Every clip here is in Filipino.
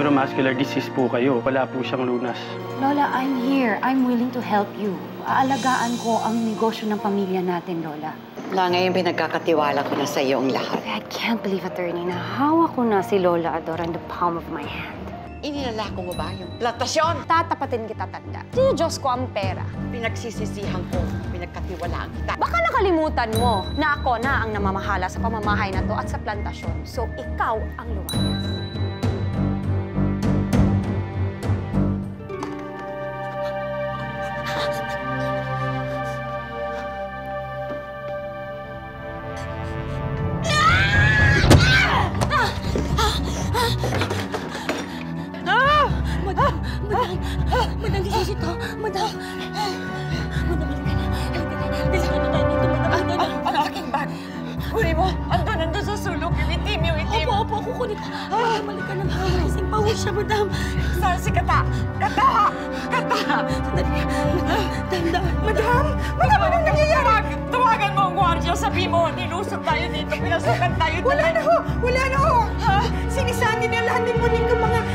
neuromuscular disease po kayo. Wala po siyang lunas. Lola, I'm here. I'm willing to help you. Aalagaan ko ang negosyo ng pamilya natin, Lola. Wala ngayon pinagkakatiwala ko na sa iyo ang lahat. I can't believe, attorney, na hawak ko na si Lola Adora in the palm of my hand. Inilalako mo ba yung plantasyon? Tatapatin kita, tanda. Sino Diyos ko ang pera? Pinagsisisihan ko, pinagkatiwalaan kita. Baka nakalimutan mo na ako na ang namamahala sa pamamahay na to at sa plantasyon. So, ikaw ang lumayas. Madam, this is ito. Madam, halika na. Dalihan na tayo dito, madam. Ang aking bag. Kunin mo. Andun sa sulok. Yung itim. Opo, kukunin ko. Madam, halika na. Ising pawis siya, madam. Saan si Kata? Kata! Sandali. Madam, Anong nangyayari? Tawagan mo ang gwardiya. Sabi mo, nilusog tayo dito. Pinasukan tayo. Wala na ho. Sinisani na lahat ni Monique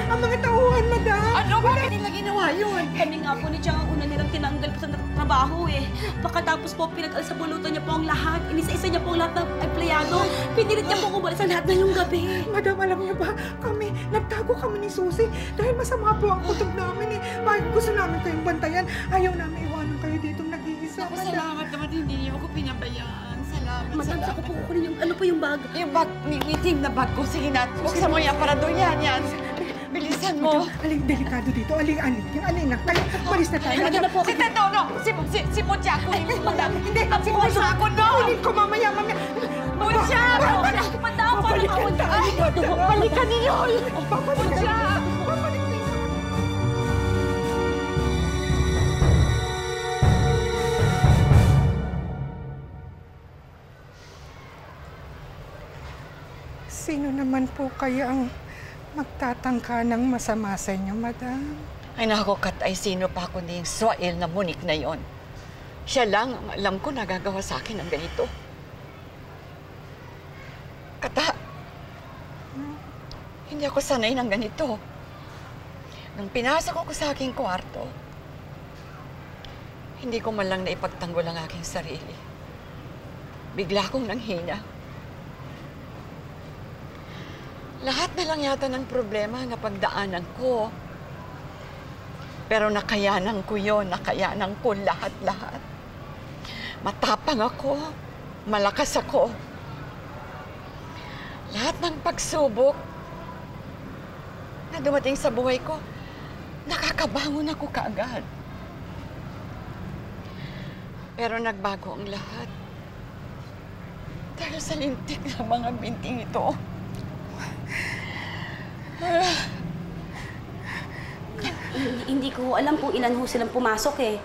ang mga tauhan, madam. Ano? Bakit nila ginawa yun? Kami nga po ni Chang ang una nilang tinanggal po sa trabaho eh. Pagkatapos po, pinag-alsabulutan niya po ang lahat. Inisa-isa niya po ang lahat ng empleyado. Pinilit niya po kumalis ang lahat na yung gabi. Madam, alam niyo ba, nagtago kami ni Susie dahil masama po ang kutob namin eh. Bakit gusto namin kayong bantayan? Ayaw namin iwanan kayo dito nag-iisa, madam. Salamat naman, hindi niyo ako pinabayaan. Salamat. Madam, saka po kukunin yung, ano po yung bag? Yung bag, itim na bag ko. Sige na, buksan mo yan para doon yan. Bilisan mo. Aling delikado dito. Aling na. Kayo, malis na tayo. Halika na po. Si Tendo, no! Si Mutya, kunin mo. Madam, hindi. Si Mutya, ako, no! Kunin ko mamaya. Mutya! Madam, Balikan ninyo! Mutya! Sino naman po kaya ang magtatangka ng masama sa inyo, madam? Ay naku, Kat, ay sino pa kundi yung Swael na Monique na yon. Siya lang ang alam ko nagagawa sa akin ng ganito. Kata, hindi ako sanay ng ganito. Nung pinasok ako sa aking kwarto, hindi ko man lang naipagtanggol ang aking sarili. Bigla akong nanghina. Lahat na lang yata ng problema na pagdaanan ko. Pero nakayanan ko yon, nakayanan ko lahat-lahat. Matapang ako, malakas ako. Lahat ng pagsubok na dumating sa buhay ko, nakakabangon ako kaagad. Pero nagbago ang lahat. Dahil sa lintik ng mga binting ito. Hindi ko alam kung ilan ho silang pumasok eh.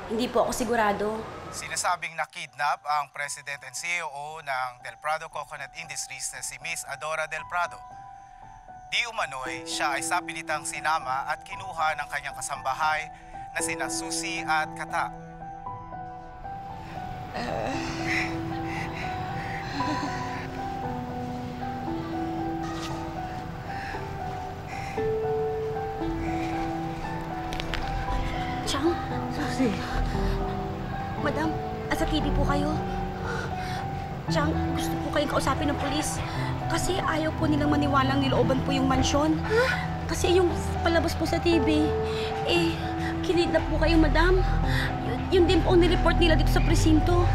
Hindi po ako sigurado. Sinasabing na-kidnap ang President and CEO ng Del Prado Coconut Industries na si Miss Adora Del Prado. Di umano'y siya ay sapilitang sinama at kinuha ng kanyang kasambahay na sina Susie at Kata. Chang? Susie. Madam, asa TV po kayo? Chang, gusto po kayong kausapin ng pulis. Kasi ayaw po nilang maniwalang nilooban po yung mansyon. Kasi yung palabas po sa TV, kinidnap po kayo, madam. Yun din po ang nireport nila dito sa presinto.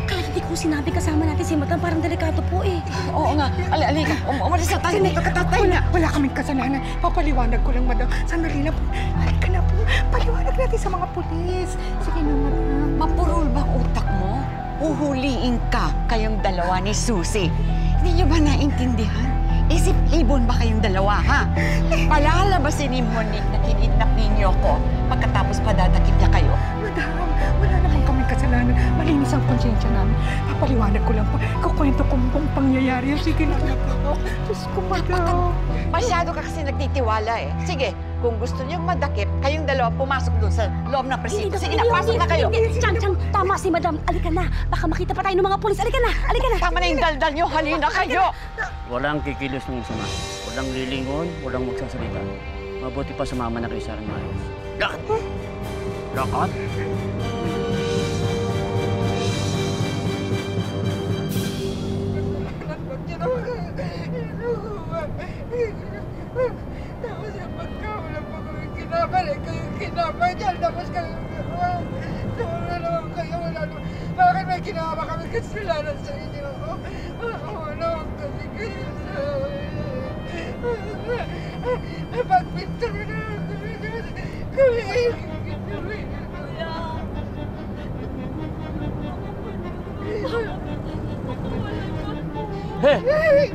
Kaya hindi ko sinabi kasama natin si madam. Parang delikado po eh. Oo nga. Alika. Umalis na tayo dito. Katatay na. Wala kaming kasalanan. Papaliwanag ko lang, madam. Sandali na po. Halika na po. Paliwanag natin sa mga pulis. Sige na, madam. Mapurol ba utak mo? Uhuliin ka kayong dalawa ni Susie. Hindi niyo ba naintindihan? Isip ibon ba kayong dalawa, ha? Palalabasin ni Monique na kinidnap ninyo ko pagkatapos padadakip niya kayo. Madam, wala naman kaming kasalanan. Malinis ang konsensya namin. Papaliwanag ko lang po. Kukwento ko buong pangyayari. Sige na po. Diyos ko, madam. Masyado ka kasi nagtitiwala eh. Sige, Kung gusto niyong madakip, kayong dalawa pumasok doon sa loob ng presinto. Sige na, pasok na kayo. Chang, tama si Madam. Alika na. Baka makita pa tayo ng mga pulis. Alika na. Tama na yung daldal niyo. Halina kayo. Walang kikilos ng masama. Walang lilingon, walang magsasalita. Mabuti pa sumama na kayo sa akin maayos. Lakad! Lakad! Tapos yung pagkawalan pa kami kinabalik ko yung kinabanyan. Tapos kayo wala naman kayo, wala naman. Bakit may ginawa kami kasalanan sa inyo? Wala naman kasi kayo sa pagpinto na kami ay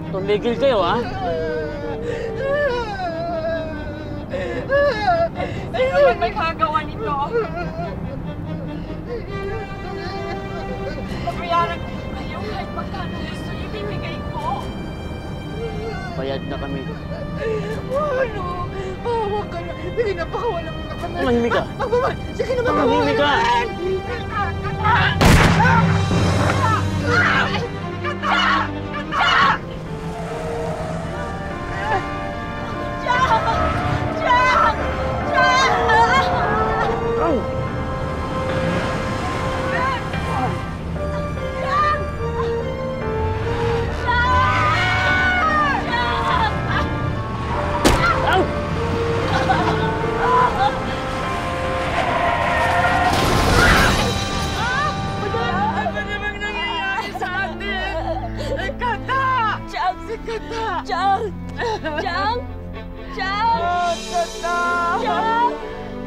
Tumigil kayo, ha? Sino naman may kagawa nito? Pabayaran ko kayo kahit magkano gusto niyo ibibigay ko. Bayad na kami. ano? Huwag ka na. Sige na, baka wala mo na kami. Manahimik ka. Sige na, baka Manahimik ka.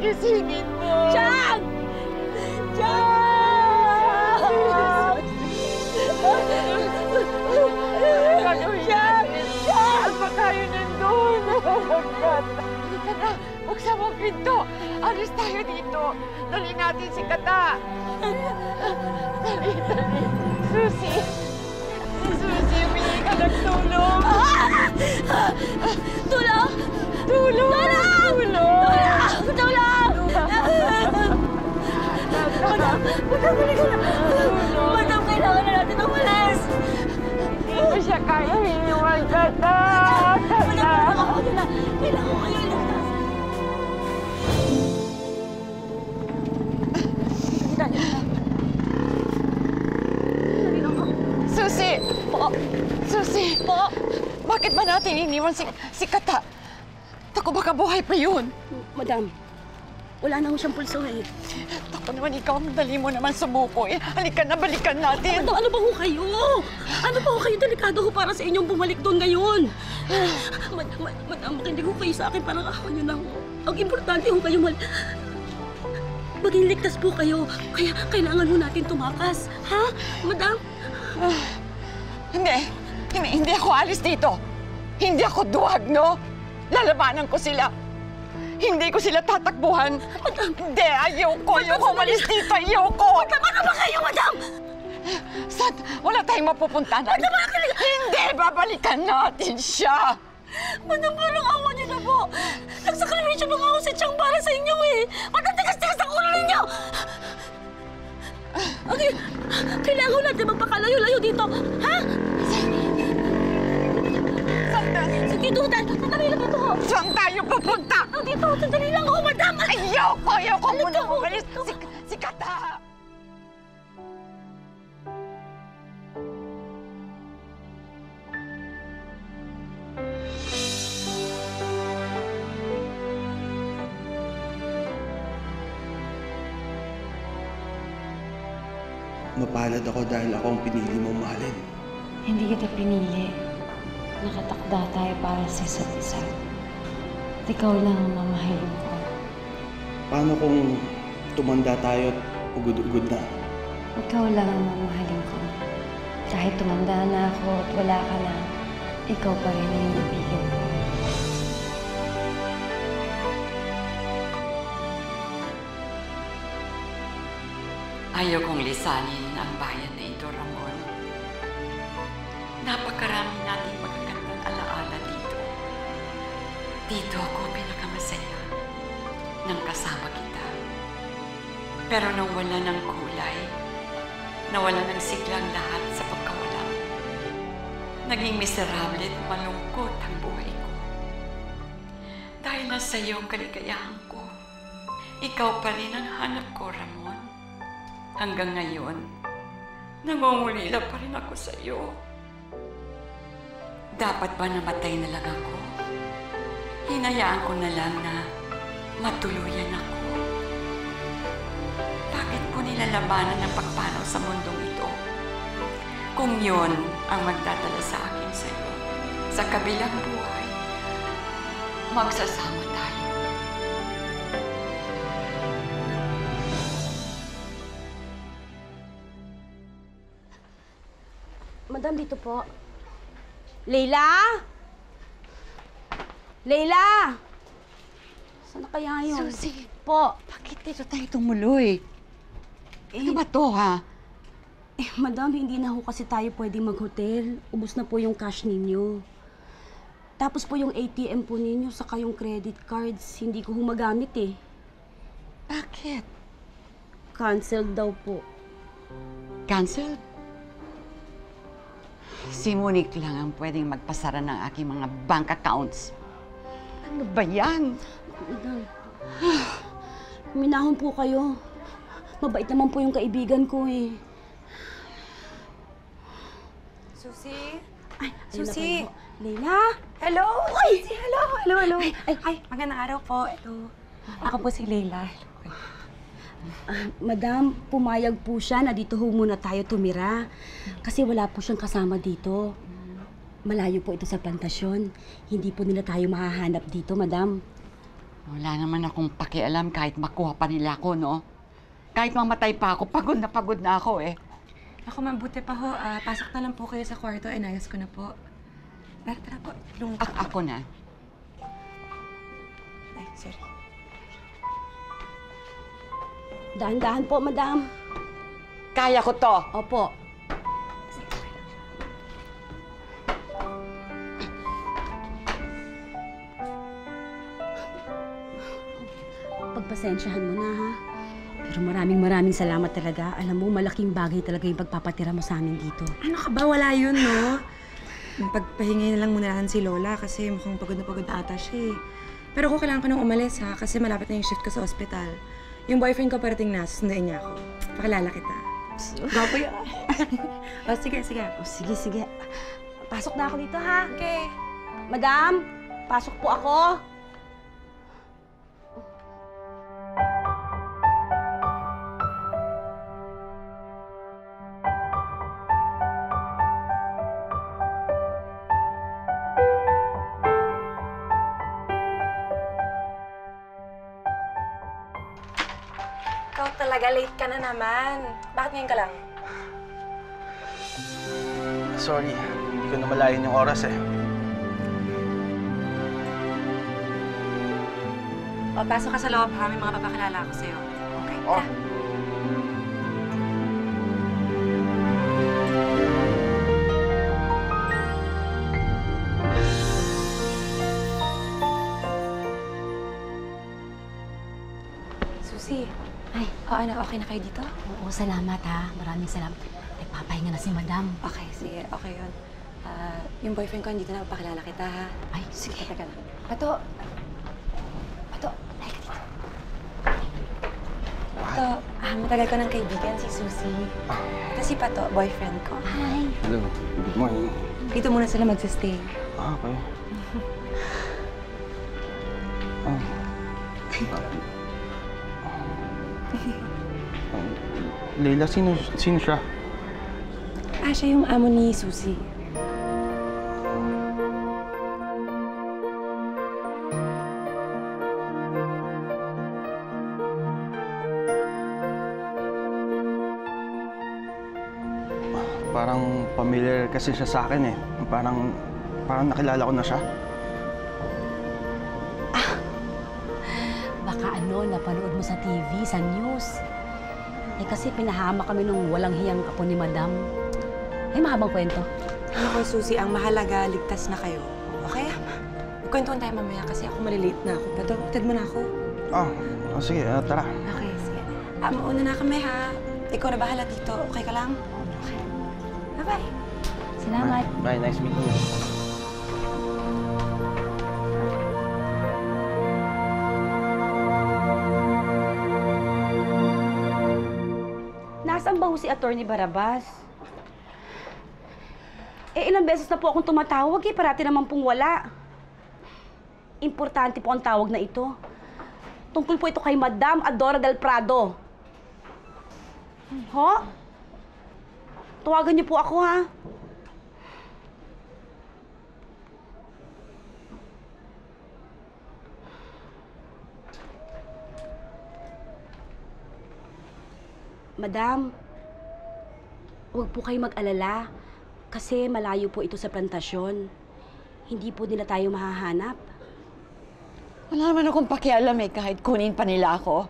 Isingin mo! Chang! Saan ba tayo nandun? Halika na! Buksan mo ang pinto! Alis tayo dito! Dali natin si Kata! Dali! Susi! Susi, humingi ka ng tulong! Tulong! Tulong! Madam, kailangan na natin umalis! Hindi ko siya kaya hiniwag ka na! Kailangan ko kayo iligtas! Susi! Susi! Bakit ba natin iniwan si Kata? Tako, baka buhay pa yun. Madam, wala na ho siyang pulso eh. Tako naman, ikaw ang dali mo naman sumuko eh. Halika na, balikan natin. Madam, ano ba ho kayo? Ano ba ho kayo? Delikado ho para sa inyong bumalik doon ngayon. Madam, makinig ho kayo sa akin. Parang ako nyo na ho. Ang importante ho kayo maging ligtas po kayo. Kaya kailangan ho natin tumakas. Ha? Madam? Hindi ako alis dito. Hindi ako duwag, no? Lalabanan ko sila. Hindi ko sila tatakbuhan. Hindi, ayoko umalis dito, ayoko. Ano ba kayo, madam? Saan? Wala tayong mapupuntahan. Hindi, babalikan natin siya. Madam, parang awa niyo na po. Nagsakripisyo na nga ako si Chang para sa inyo eh. Matatigas-tigas ang ulo ninyo. Okay, kailangan natin magpakalayo-layo dito. Ha? Sige, Dudan. Sandali lang ito. Saan tayo pupunta? Dito, sandali lang ako, madam. Ayoko muna umalis. Si Kata. Mapalad ako dahil ako ang pinili mong mahalin. Hindi kita pinili. Nakatakda tayo para sa isa't isa. At ikaw lang ang mamahalin ko. Paano kung tumanda tayo at ugod-ugod na? Ikaw lang ang mamahalin ko. Kahit tumanda na ako at wala ka na, ikaw pa rin ang ibigin ko. Ayaw kong lisanin ang bayan na ito, Ramon. Napakarami nating magagandang alaala dito. Dito ako pinakamasaya. nang kasama kita. Pero nang wala ng kulay, nawala ng siglang lahat sa pagkawala mo. Naging miserable at malungkot ang buhay ko. Dahil nasa iyo ang kaligayahan ko, ikaw pa rin ang hanap ko, Ramon. Hanggang ngayon, nangungulila pa rin ako sa iyo. Dapat ba namatay na lang ako? Hinayaan ko na lang na matuluyan ako. Bakit ko nilalabanan ng pagpanaw sa mundong ito? Kung yon ang magdadala sa akin sa iyo, sa kabilang buhay, magsasama tayo. Madam, dito po. Leila? Leila! Saan na kaya yun? Susie, Po. bakit dito tayo tumuloy? Ano ba to, ha? Madam, hindi na ho kasi tayo pwedeng mag-hotel. Ubus na po yung cash ninyo. Tapos po yung ATM po ninyo, saka yung credit cards, hindi ko humagamit eh. Bakit? Cancelled daw po. Cancel? Si Monique lang ang pwedeng magpasara ng aking mga bank accounts. Ano ba yan? Madam, minahon po kayo. Mabait naman po yung kaibigan ko eh. Susie? Ay, Susie! Leila? Hello! Ay! Susie, hello! Hello, hello! Ay, Magandang araw po. Hello. Ako po si Leila. Madam, pumayag po siya na dito ho muna tayo tumira. Kasi wala po siyang kasama dito. Malayo po ito sa plantasyon. Hindi po nila tayo mahahanap dito, madam. Wala naman akong pakialam kahit makuha pa nila ako, no? Kahit mamatay pa ako, pagod na ako eh. Ako, mabuti pa ho. Pasok na lang po kayo sa kwarto. Inayos ko na po. Tara po. Ako na. Ay, sorry. Dahan-dahan po, madam. Kaya ko to. Opo. Pagpasensyahan mo na, ha? Pero maraming salamat talaga. Alam mo, malaking bagay talaga yung pagpapatira mo sa amin dito. Ano ka ba? Wala yun, no? Pagpahingay na lang muna si Lola kasi mukhang pagod na ata siya eh. Pero ako kailangan ko nang umalis, ha? Kasi malapit na yung shift ko sa ospital. Yung boyfriend ko parating na, sunduin niya ako. Pakilala kita. Gapo yun. O, sige. O, sige. Pasok na ako dito, ha? Okay. Madam, pasok po ako. Ikaw talaga, late ka na naman. Bakit ngayon ka lang? Sorry, hindi ko namalayan yung oras eh. O, pasok ka sa loob, ha? May mga papakilala ako sa'yo. Okay? Oh. Susie. Ay, ano, okay na kayo dito? oo, salamat, ha? Maraming salamat. Nagpapahinga na si madam. Okay, sige. Okay yun. Yung boyfriend ko, dito na papakilala kita, ha? Ay, sige. Teka lang. Pato, dahil ka dito. Pato, matagal ko ng kaibigan, si Susie. Ito si Pato, boyfriend ko. Hi. Hello, good morning. Dito muna sila magsistay. Okay. Leila, sino siya? Siya yung amo ni Susie. Parang familiar kasi siya sa akin eh. Parang nakilala ko na siya. Baka napanood mo sa TV, sa news. Eh kasi pinahama kami nung walang hiyang apo ni madam. Ay, mahabang kwento. Ano ko, Susie, ang mahalaga, ligtas na kayo. Okay? Magkwentuhan tayo mamaya kasi ako malilate na ako. Pato, utad mo na ako. sige, tara. Okay, sige. Mauna na kami, ha? Ikaw na bahala dito. Okay ka lang? Okay. Bye-bye. Salamat. Bye, nice meeting you. Nasaan ba ho si Attorney Barabas? Ilang beses na po akong tumatawag parati naman pong wala. Importante po ang tawag na ito. Tungkol po ito kay Madam Adora del Prado. Ho? Tawagan niyo po ako, ha? Madam, huwag po kayo mag-alala kasi malayo po ito sa plantasyon. Hindi po nila tayo mahahanap. Wala naman akong pakialam kahit kunin pa nila ako.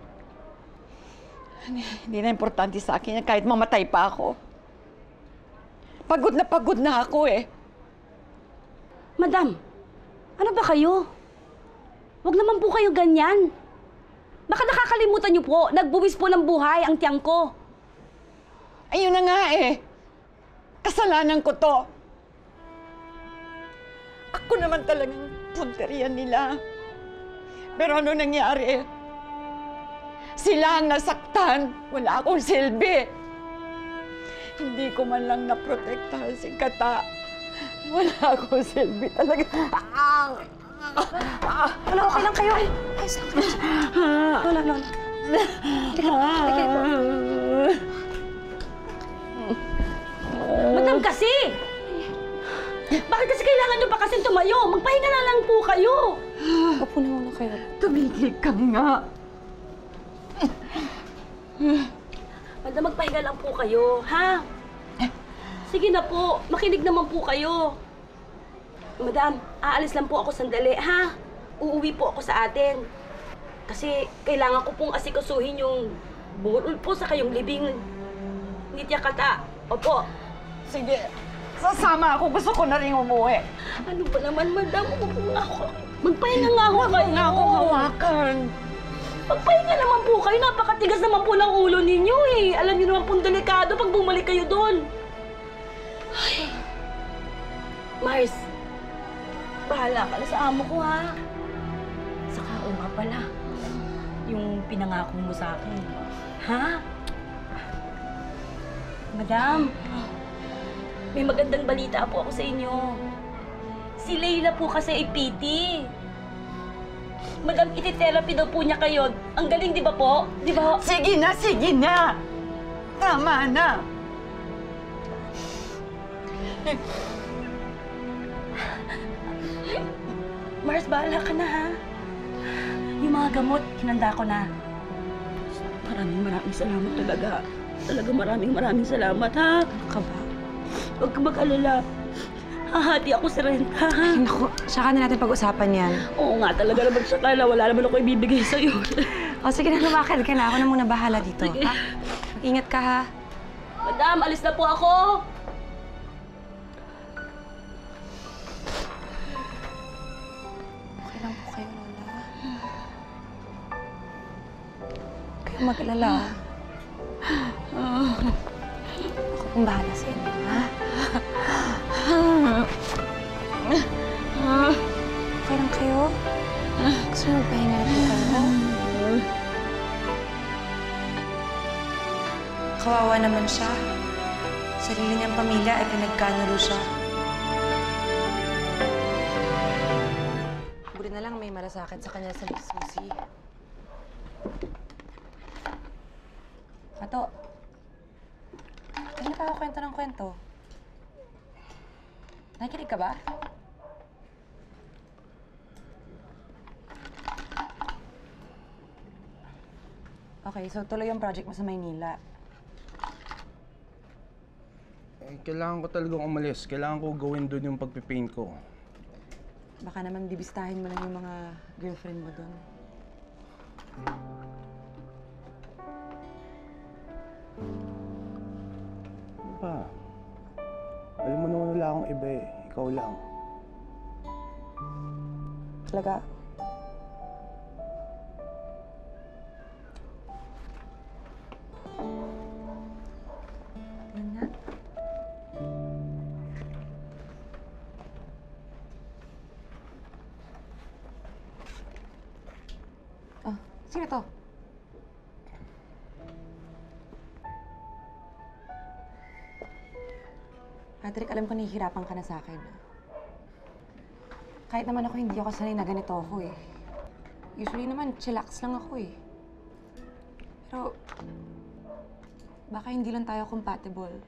Hindi na importante sa akin yan kahit mamatay pa ako. Pagod na ako Madam, ano ba kayo? Huwag naman po kayo ganyan. Baka nakakalimutan niyo po, nagbuwis po ng buhay ang tiyang ko. Ayun na nga Kasalanan ko to. Ako naman talagang punterian nila. Pero ano nangyari? Sila ang nasaktan. Wala akong silbi. Hindi ko man lang naprotektahan si Kata. Wala akong silbi talaga. Wala, okay lang kayo. Ay, sakit. Lola. Teka po. Madam kasi! Bakit kasi kailangan nyo pa kasi tumayo? Magpahinga na lang po kayo. Upo na muna kayo. Tumigil ka nga. Madam, magpahinga lang po kayo, ha? Sige na po, makinig naman po kayo. Madam, aalis lang po ako sandali, ha? Uuwi po ako sa atin. Kasi kailangan ko pong asikasuhin yung burol po sa kayong libing ni Tia Kata. Opo. Sige, sasama ako. Gusto ko na rin umuwi. Ano ba naman, madam? Upo nga ako. Magpahinga nga ako kayo. Nga akong hawakan. Magpahinga naman po kayo. Napakatigas naman po ng ulo ninyo Alam niyo naman pong delikado pag bumalik kayo doon. Ay. Mars, bahala ka na sa amo ko, ha? Saka, nga pala, yung pinangako mo sa akin. Ha? Madam, may magandang balita po ako sa inyo. Si Leila po kasi ay PT. Madam, iti-therapy daw po niya kayo. Ang galing, di ba po? Di ba? Sige na! Tama na! Mars, bahala ka na, ha? Yung mga gamot, hinanda ko na. Maraming salamat talaga. Talaga maraming salamat, ha? Ka ba? Huwag ka mag-alala. Hahati ako sa renta, ha? Ay, naku, saka na natin pag-usapan yan. Oo nga, talaga naman siya kala. Wala naman ako ibibigay sa'yo. O, sige na, lumakad ka na. Ako na muna bahala dito, Sige. ha? Ingat ka, ha? Madam, alis na po ako! Okay lang po kayo, Lola. Huwag kayong mag-alala. Ako pong bahala sa inyo, ha? Okay lang kayo? Gusto mo magpahinga na po kayo? Kawawa naman siya. Sarili niyang pamilya ay pinagkanalo siya. Buti na lang may malasakit sa kanya sa Susi. Kato, hindi pa ako kwento ng kwento. Nakikinig ka ba? Okay, so tuloy yung project mo sa Maynila. Kailangan ko talagang umalis. Kailangan ko gawin doon yung pagpipaint ko. Baka naman bibistahin mo lang yung mga girlfriend mo doon. Ano ba? Alam mo naman wala akong iba Ikaw lang. Talaga? Patrick, alam ko nahihirapan ka na sa akin. Kahit naman ako, hindi ako sanay na ganito ako eh. Usually naman, chillax lang ako eh. Pero, baka hindi lang tayo compatible.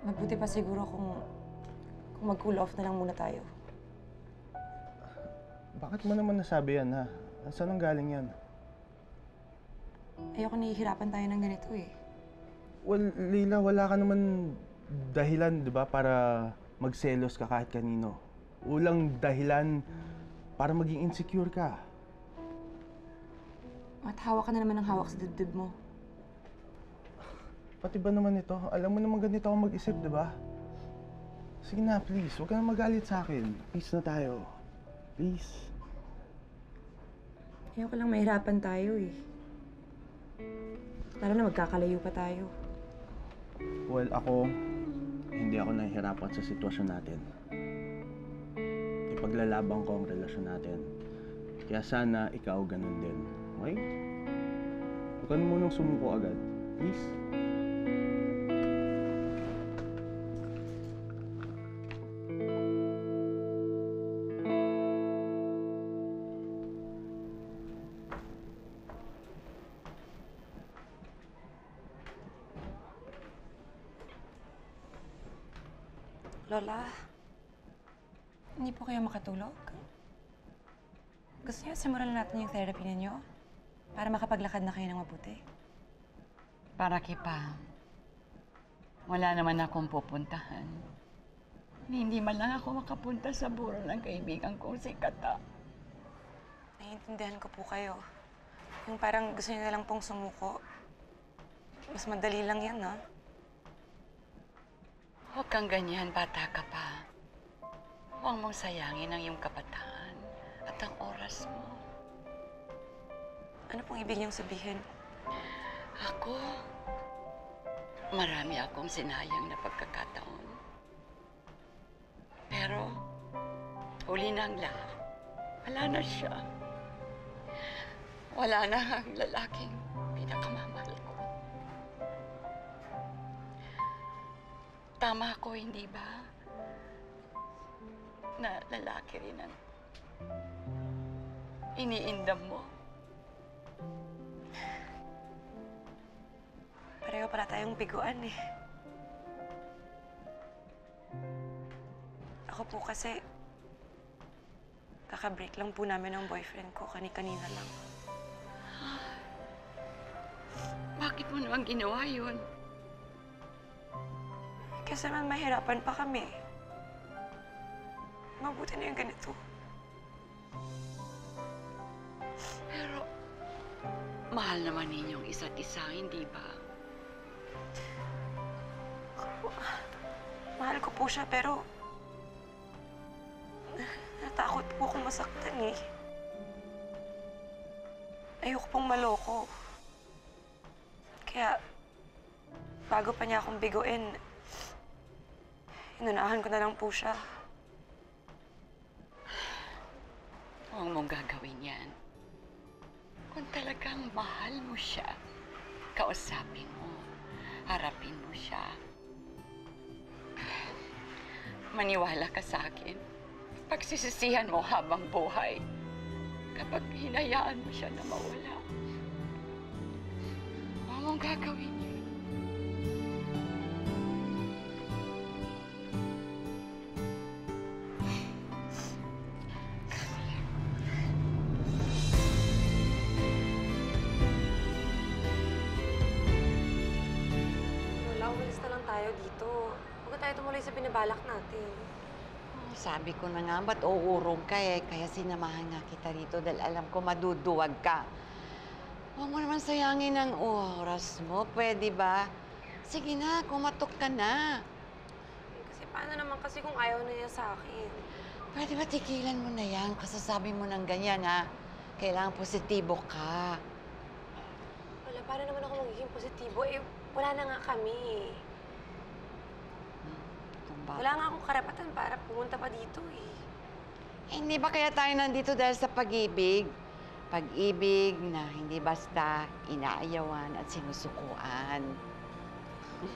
Mabuti pa siguro kung mag-cool off na lang muna tayo. Bakit mo naman nasabi yan, ha? Saan ang galing yan? Ayoko nahihirapan tayo ng ganito eh. Well, Leila, wala ka naman dahilan, di ba, para magselos ka kahit kanino. Walang dahilan para maging insecure ka. At hawak ka na naman ng hawak sa dibdib mo. Pati ba naman ito? Alam mo naman ganito ako mag-isip, di ba? Sige na, please. Huwag ka na magalit sa akin. Peace na tayo. Please. Ayoko lang mahirapan tayo eh. Lalo na magkakalayo pa tayo. Well, hindi ako nahihirapan sa sitwasyon natin. Ipaglalabang ko ang relasyon natin. Kaya sana ikaw ganun din. Okay? Huwag ka na munang sumuko agad. Please? Lola, hindi po kayo makatulog? Gusto niyo simulan natin yung therapy ninyo? Para makapaglakad na kayo ng mabuti? Para kipa, wala naman akong pupuntahan. Hindi man lang ako makapunta sa buro ng kaibigan kong si Kata. Naiintindihan ko po kayo. Yung parang gusto niyo na lang pong sumuko. Mas madali lang yan, ha? Huwag kang ganyan, bata ka pa. Huwag mong sayangin ang iyong kabataan at ang oras mo. Ano pong ibig niyong sabihin? Ako, marami akong sinayang na pagkakataon. Pero, huli na ang lahat. Wala na siya. Wala na ang lalaking pinakamamahal ko. Tama ako, hindi ba? Na lalaki rin ang iniindam mo. Pareho pala tayong biguan eh. Ako po kasi, kaka-break lang po namin ng boyfriend ko kani-kanina lang. Bakit mo naman ginawa yun? Kasi man mahirapan pa kami. Mabuti na yung ganito. Pero, mahal naman ninyong isa't isa, hindi ba? Mahal ko po siya, pero natakot po akong masaktan eh. Ayoko pong maloko. Kaya, bago pa niya akong biguin, inunahan ko na lang po siya. Huwag mong gagawin yan. Kung talagang mahal mo siya, kausapin mo, harapin mo siya. Maniwala ka sa akin. Pagsisisihan mo habang buhay kapag hinayaan mo siya na mawala. Huwag mong gagawin yun. Umalis na lang tayo dito. Huwag na tayo tumuloy sa binabalak natin. Sabi ko na nga, ba't uurong ka eh? Kaya sinamahan nga kita rito dahil alam ko maduduwag ka. Huwag mo naman sayangin ang oras mo, pwede ba? Sige na, kumatok ka na. Kasi paano naman kasi kung ayaw na niya sa akin? Pwede ba tigilan mo na yan? Kasasabi mo ng ganyan, ha? Kailangan positibo ka. Wala, paano naman ako magiging positibo? Eh, wala na nga kami. Wala nga akong karapatan para pumunta pa dito eh. Hindi ba kaya tayo nandito dahil sa pag-ibig? Pag-ibig na hindi basta inaayawan at sinusukuan.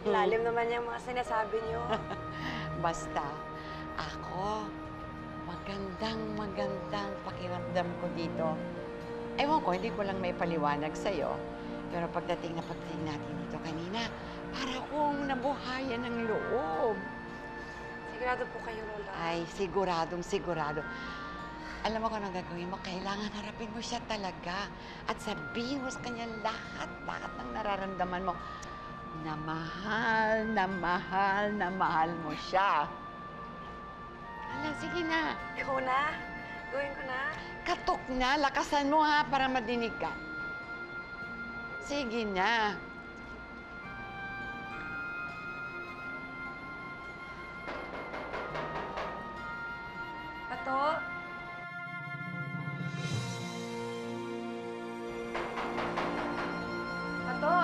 Lalim naman yung mga sinasabi niyo. Basta, ako, magandang pakiramdam ko dito. Ewan ko, hindi ko lang may paliwanag sa'yo. Pero pagdating natin dito kanina, para akong nabuhayan ng loob. Sigurado po kayo, Lola. Ay, sigurado. Alam mo kung anong gagawin mo, kailangan harapin mo siya talaga. At sabihin mo sa kanya lahat ng nararamdaman mo. Na mahal mo siya. Hala, sige na. Ikaw na? Gawin ko na? Katok na, lakasan mo ha, para madinig ka. Sige na. Pato? Pato?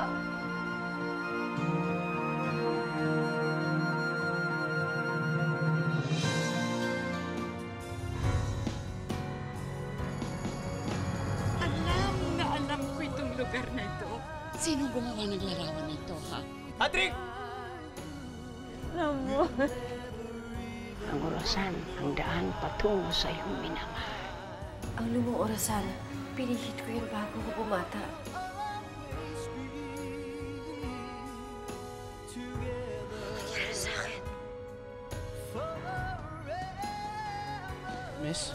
Alam ko itong lugar na ito. Sino gumawa ng larawan na ito, ha? Patrick! Ang orasan, ang daan patungo sa iyong minamahal. Ang lumang orasan, pinihit ko yun bago ko bumata. Nangyari sa akin. Miss,